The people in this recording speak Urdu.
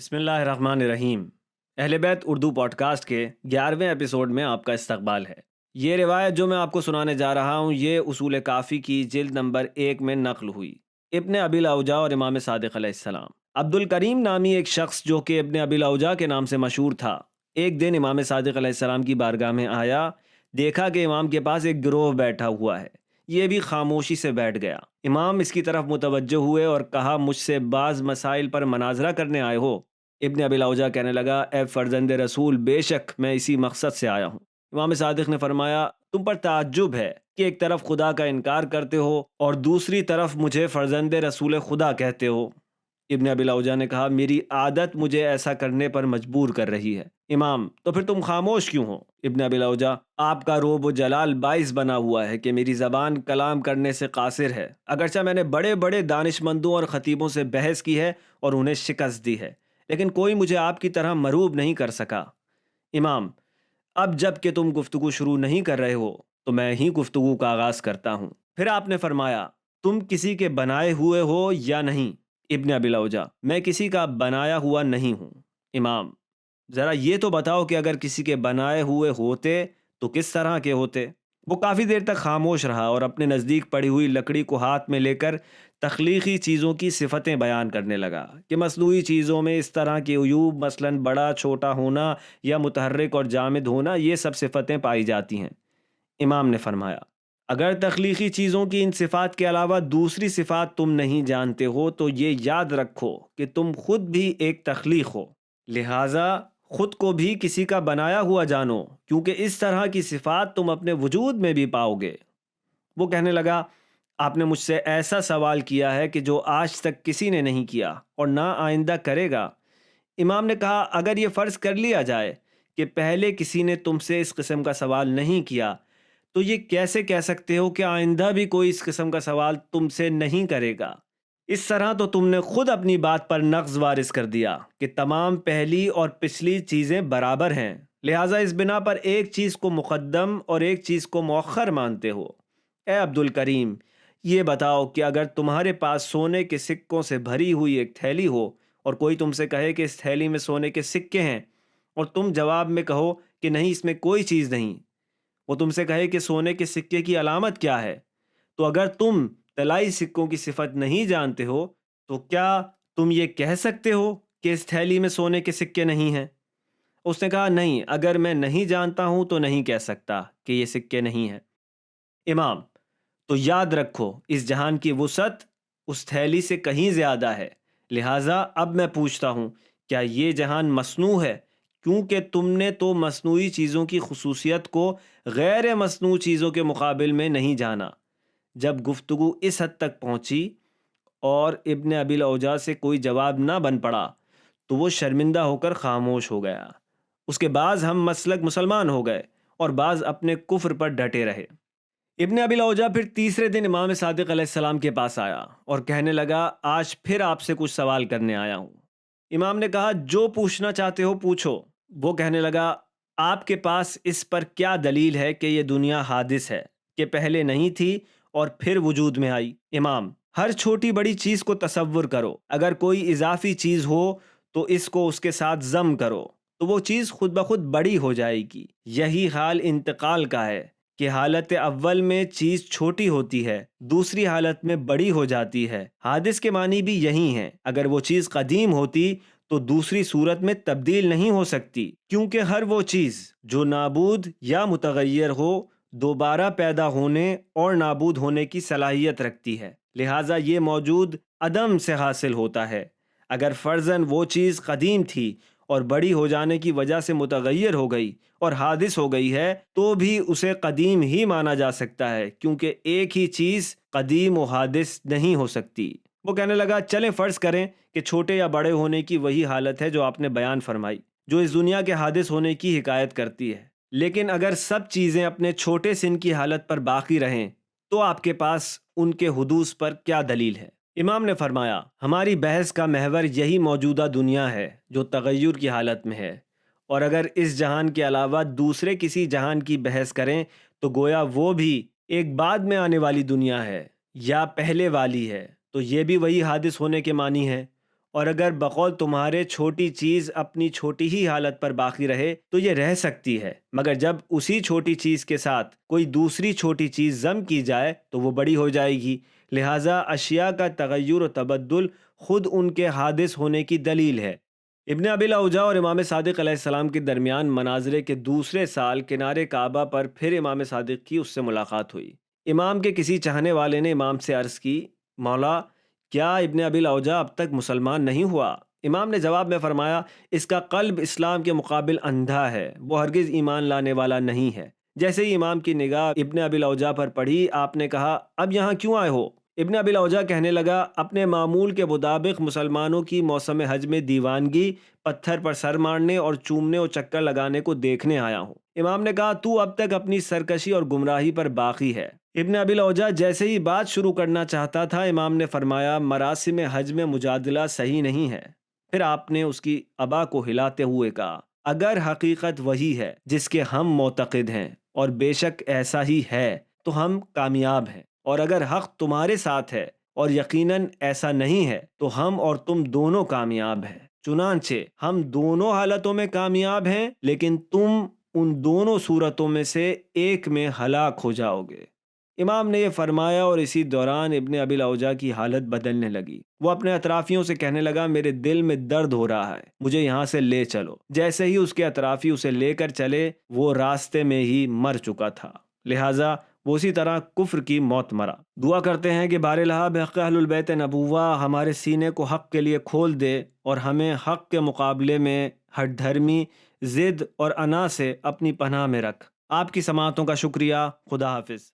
بسم اللہ الرحمن الرحیم۔ اہل بیت اردو پوڈ کاسٹ کے 11ویں ایپیسوڈ میں آپ کا استقبال ہے۔ یہ روایت جو میں آپ کو سنانے جا رہا ہوں یہ اصول کافی کی جلد نمبر 1 میں نقل ہوئی۔ ابن ابی الاوجاع اور امام صادق علیہ السلام۔ عبد الکریم نامی ایک شخص جو کہ ابن ابی الاوجاع کے نام سے مشہور تھا، ایک دن امام صادق علیہ السلام کی بارگاہ میں آیا، دیکھا کہ امام کے پاس ایک گروہ بیٹھا ہوا ہے، یہ بھی خاموشی سے بیٹھ گیا۔ امام اس کی طرف متوجہ ہوئے اور کہا، مجھ سے بعض مسائل پر مناظرہ کرنے آئے ہو؟ ابن ابی الاوجاع کہنے لگا، اے فرزند رسول، بے شک میں اسی مقصد سے آیا ہوں۔ امام صادق نے فرمایا، تم پر تعجب ہے کہ ایک طرف خدا کا انکار کرتے ہو اور دوسری طرف مجھے فرزند رسول خدا کہتے ہو۔ ابن ابی الاوجاع نے کہا، میری عادت مجھے ایسا کرنے پر مجبور کر رہی ہے۔ امام، تو پھر تم خاموش کیوں ہو؟ ابن ابی الاوجاع، آپ کا روب و جلال باعث بنا ہوا ہے کہ میری زبان کلام کرنے سے قاصر ہے، اگرچہ میں نے بڑے بڑے دانش مندوں اور خطیبوں سے بحث کی ہے اور انہیں شکست دی ہے، لیکن کوئی مجھے آپ کی طرح مروب نہیں کر سکا۔ امام، اب جب کہ تم گفتگو شروع نہیں کر رہے ہو تو میں ہی گفتگو کا آغاز کرتا ہوں۔ پھر آپ نے فرمایا، تم کسی کے بنائے ہوئے ہو یا نہیں؟ ابن ابی الاوجاع، میں کسی کا بنایا ہوا نہیں ہوں۔ امام، ذرا یہ تو بتاؤ کہ اگر کسی کے بنائے ہوئے ہوتے تو کس طرح کے ہوتے؟ وہ کافی دیر تک خاموش رہا اور اپنے نزدیک پڑی ہوئی لکڑی کو ہاتھ میں لے کر تخلیقی چیزوں کی صفتیں بیان کرنے لگا کہ مصنوعی چیزوں میں اس طرح کے عیوب، مثلاً بڑا چھوٹا ہونا یا متحرک اور جامد ہونا، یہ سب صفتیں پائی جاتی ہیں۔ امام نے فرمایا، اگر تخلیقی چیزوں کی ان صفات کے علاوہ دوسری صفات تم نہیں جانتے ہو تو یہ یاد رکھو کہ تم خود بھی ایک تخلیق ہو، لہٰذا خود کو بھی کسی کا بنایا ہوا جانو، کیونکہ اس طرح کی صفات تم اپنے وجود میں بھی پاؤ گے۔ وہ کہنے لگا، آپ نے مجھ سے ایسا سوال کیا ہے کہ جو آج تک کسی نے نہیں کیا اور نہ آئندہ کرے گا۔ امام نے کہا، اگر یہ فرض کر لیا جائے کہ پہلے کسی نے تم سے اس قسم کا سوال نہیں کیا تو یہ کیسے کہہ سکتے ہو کہ آئندہ بھی کوئی اس قسم کا سوال تم سے نہیں کرے گا؟ اس طرح تو تم نے خود اپنی بات پر نقض وارث کر دیا کہ تمام پہلی اور پچھلی چیزیں برابر ہیں، لہٰذا اس بنا پر ایک چیز کو مقدم اور ایک چیز کو مؤخر مانتے ہو۔ اے عبد الکریم، یہ بتاؤ کہ اگر تمہارے پاس سونے کے سکوں سے بھری ہوئی ایک تھیلی ہو اور کوئی تم سے کہے کہ اس تھیلی میں سونے کے سکے ہیں اور تم جواب میں کہو کہ نہیں، اس میں کوئی چیز نہیں، وہ تم سے کہے کہ سونے کے سکے کی علامت کیا ہے، تو اگر تم طلائی سکوں کی صفت نہیں جانتے ہو تو کیا تم یہ کہہ سکتے ہو کہ اس تھیلی میں سونے کے سکے نہیں ہیں؟ اس نے کہا، نہیں، اگر میں نہیں جانتا ہوں تو نہیں کہہ سکتا کہ یہ سکے نہیں ہیں۔ امام، تو یاد رکھو، اس جہان کی وسعت اس تھیلی سے کہیں زیادہ ہے، لہٰذا اب میں پوچھتا ہوں، کیا یہ جہان مصنوع ہے؟ کیونکہ تم نے تو مصنوعی چیزوں کی خصوصیت کو غیر مصنوع چیزوں کے مقابل میں نہیں جانا۔ جب گفتگو اس حد تک پہنچی اور ابن ابی الاوجاع سے کوئی جواب نہ بن پڑا تو وہ شرمندہ ہو کر خاموش ہو گیا۔ اس کے بعض ہم مسلک مسلمان ہو گئے اور بعض اپنے کفر پر ڈٹے رہے۔ ابن ابی الاوجاع پھر تیسرے دن امام صادق علیہ السلام کے پاس آیا اور کہنے لگا، آج پھر آپ سے کچھ سوال کرنے آیا ہوں۔ امام نے کہا، جو پوچھنا چاہتے ہو پوچھو۔ وہ کہنے لگا، آپ کے پاس اس پر کیا دلیل ہے کہ یہ دنیا حادث ہے، کہ پہلے نہیں تھی اور پھر وجود میں آئی؟ امام، ہر چھوٹی بڑی چیز کو تصور کرو، اگر کوئی اضافی چیز ہو تو اس کو اس کے ساتھ ضم کرو تو وہ چیز خود بخود بڑی ہو جائے گی۔ یہی حال انتقال کا ہے کہ حالت اول میں چیز چھوٹی ہوتی ہے، دوسری حالت میں بڑی ہو جاتی ہے۔ حادث کے معنی بھی یہی ہیں، اگر وہ چیز قدیم ہوتی تو دوسری صورت میں تبدیل نہیں ہو سکتی، کیونکہ ہر وہ چیز جو نابود یا متغیر ہو دوبارہ پیدا ہونے اور نابود ہونے کی صلاحیت رکھتی ہے، لہٰذا یہ موجود عدم سے حاصل ہوتا ہے۔ اگر فرضاً وہ چیز قدیم تھی اور بڑی ہو جانے کی وجہ سے متغیر ہو گئی اور حادث ہو گئی ہے تو بھی اسے قدیم ہی مانا جا سکتا ہے، کیونکہ ایک ہی چیز قدیم و حادث نہیں ہو سکتی۔ وہ کہنے لگا، چلیں فرض کریں کہ چھوٹے یا بڑے ہونے کی وہی حالت ہے جو آپ نے بیان فرمائی، جو اس دنیا کے حادث ہونے کی حکایت کرتی ہے، لیکن اگر سب چیزیں اپنے چھوٹے سن کی حالت پر باقی رہیں تو آپ کے پاس ان کے حدوث پر کیا دلیل ہے؟ امام نے فرمایا، ہماری بحث کا محور یہی موجودہ دنیا ہے جو تغیر کی حالت میں ہے، اور اگر اس جہان کے علاوہ دوسرے کسی جہان کی بحث کریں تو گویا وہ بھی ایک بعد میں آنے والی دنیا ہے یا پہلے والی ہے، تو یہ بھی وہی حادث ہونے کے معنی ہے، اور اگر بقول تمہارے چھوٹی چیز اپنی چھوٹی ہی حالت پر باقی رہے تو یہ رہ سکتی ہے، مگر جب اسی چھوٹی چیز کے ساتھ کوئی دوسری چھوٹی چیز ضم کی جائے تو وہ بڑی ہو جائے گی۔ لہٰذا اشیاء کا تغیر و تبدل خود ان کے حادث ہونے کی دلیل ہے۔ ابن ابی الاوجاع اور امام صادق علیہ السلام کے درمیان مناظرے کے دوسرے سال کنارے کعبہ پر پھر امام صادق کی اس سے ملاقات ہوئی۔ امام کے کسی چاہنے والے نے امام سے عرض کی، مولا، کیا ابن ابی الاوجاع اب تک مسلمان نہیں ہوا؟ امام نے جواب میں فرمایا، اس کا قلب اسلام کے مقابل اندھا ہے، وہ ہرگز ایمان لانے والا نہیں ہے۔ جیسے ہی امام کی نگاہ ابن ابی الاوجاع پر پڑی، آپ نے کہا، اب یہاں کیوں آئے ہو؟ ابن ابی الاوجاع کہنے لگا، اپنے معمول کے مطابق مسلمانوں کی موسم حج میں دیوانگی، پتھر پر سر مارنے اور چومنے اور چکر لگانے کو دیکھنے آیا ہوں۔ امام نے کہا، تو اب تک اپنی سرکشی اور گمراہی پر باقی ہے۔ ابن ابی الاوجاع جیسے ہی بات شروع کرنا چاہتا تھا، امام نے فرمایا، مراسم حج میں مجادلہ صحیح نہیں ہے۔ پھر آپ نے اس کی ابا کو ہلاتے ہوئے کہا، اگر حقیقت وہی ہے جس کے ہم معتقد ہیں، اور بے شک ایسا ہی ہے، تو ہم کامیاب ہیں، اور اگر حق تمہارے ساتھ ہے اور یقیناً ایسا نہیں ہے تو ہم اور تم دونوں کامیاب ہیں۔ چنانچہ ہم دونوں حالتوں میں کامیاب ہیں، لیکن تم ان دونوں صورتوں میں سے ایک میں ہلاک ہو جاؤ گے۔ امام نے یہ فرمایا اور اسی دوران ابن ابی الاوجاع کی حالت بدلنے لگی۔ وہ اپنے اطرافیوں سے کہنے لگا، میرے دل میں درد ہو رہا ہے، مجھے یہاں سے لے چلو۔ جیسے ہی اس کے اطرافی اسے لے کر چلے، وہ راستے میں ہی مر چکا تھا، لہٰذا وہ اسی طرح کفر کی موت مرا۔ دعا کرتے ہیں کہ بار الہ بحق اہل البیت نبوہ ہمارے سینے کو حق کے لیے کھول دے اور ہمیں حق کے مقابلے میں ہٹ دھرمی، ضد اور انا سے اپنی پناہ میں رکھ۔ آپ کی سماعتوں کا شکریہ۔ خدا حافظ۔